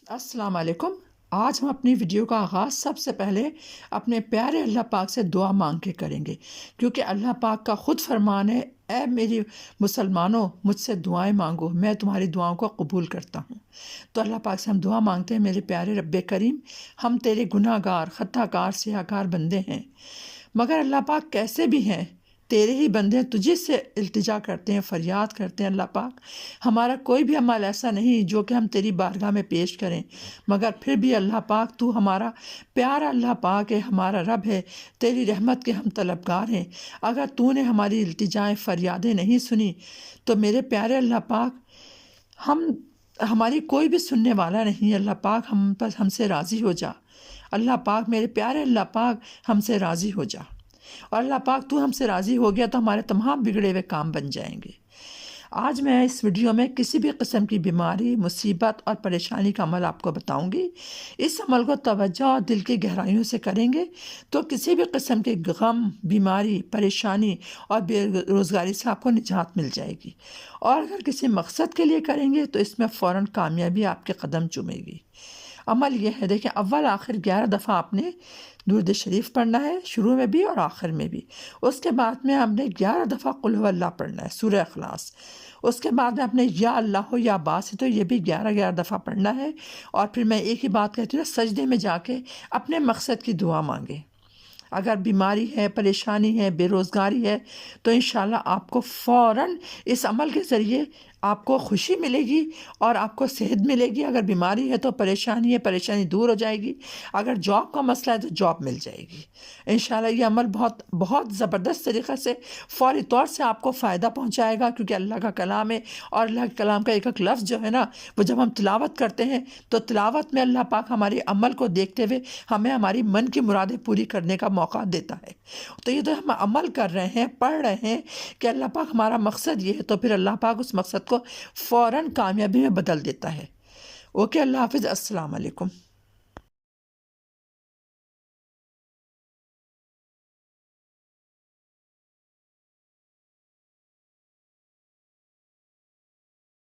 السلام علیکم۔ آج ہم اپنی ویڈیو کا آغاز سب سے پہلے اپنے پیارے اللہ پاک سے دعا مانگ کے کریں گے، کیونکہ اللہ پاک کا خود فرمان ہے، اے میری مسلمانوں مجھ سے دعائیں مانگو، میں تمہاری دعاؤں کو قبول کرتا ہوں۔ تو اللہ پاک سے ہم دعا مانگتے ہیں، میرے پیارے رب کریم، ہم تیرے گناہ گار، خطا کار، سیاہ کار بندے ہیں، مگر اللہ پاک کیسے بھی ہیں تیرے ہی بندے تجھے سے التجا کرتے ہیں، فریاد کرتے ہیں۔ اللہ پاک ہمارا کوئی بھی عمل ایسا نہیں جو کہ ہم تیری بارگاہ میں پیش کریں، مگر پھر بھی اللہ پاک تو ہمارا پیارا اللہ پاک ہے، ہمارا رب ہے، تیری رحمت کے ہم طلبگار ہیں۔ اگر تو نے ہماری التجائیں فریادیں نہیں سنی تو میرے پیارے اللہ پاک ہماری کوئی بھی سننے والا نہیں۔ اللہ پاک ہم سے راضی ہو جا۔ اللہ پاک میرے پیارے اللہ پاک ہم سے راضی ہو جا، اور اللہ پاک تو ہم سے راضی ہو گیا تو ہمارے تمام بگڑے ہوئے کام بن جائیں گے۔ آج میں اس ویڈیو میں کسی بھی قسم کی بیماری، مصیبت اور پریشانی کا عمل آپ کو بتاؤں گی۔ اس عمل کو توجہ اور دل کی گہرائیوں سے کریں گے تو کسی بھی قسم کے غم، بیماری، پریشانی اور بے روزگاری سے آپ کو نجات مل جائے گی، اور اگر کسی مقصد کے لیے کریں گے تو اس میں فوراً کامیابی آپ کے قدم چومے گی۔ عمل یہ ہے، دیکھیں، اول آخر 11 دفعہ آپ نے درود شریف پڑھنا ہے، شروع میں بھی اور آخر میں بھی۔ اس کے بعد میں ہم نے 11 دفعہ قل هو اللہ پڑھنا ہے، سورہ اخلاص۔ اس کے بعد میں اپنے یا اللہ یا باسط، یہ بھی 11 دفعہ پڑھنا ہے۔ اور پھر میں ایک ہی بات کہتی ہوں، سجدے میں جا کے اپنے مقصد کی دعا مانگے۔ اگر بیماری ہے، پریشانی ہے، بے روزگاری ہے تو انشاءاللہ آپ کو فوراً اس عمل کے ذریعے آپ کو خوشی ملے گی اور آپ کو صحت ملے گی۔ اگر بیماری ہے تو پریشانی ہے، پریشانی دور ہو جائے گی۔ اگر جاب کا مسئلہ ہے تو جاب مل جائے گی۔ انشاءاللہ یہ عمل بہت بہت زبردست طریقے سے فوری طور سے آپ کو فائدہ پہنچائے گا، کیونکہ اللہ کا کلام ہے، اور اللہ کے کلام کا ایک ایک لفظ جو ہے نا، وہ جب ہم تلاوت کرتے ہیں تو تلاوت میں اللہ پاک ہمارے عمل کو دیکھتے ہوئے ہمیں ہماری من کی مرادیں پوری کرنے کا موقع دیتا ہے۔ تو یہ تو ہم عمل کر رہے ہیں، پڑھ رہے ہیں کہ اللہ پاک ہمارا مقصد یہ ہے، تو پھر اللہ پاک اس مقصد کو فوراً کامیابی میں بدل دیتا ہے۔ اوکے، اللہ حافظ، السلام علیکم۔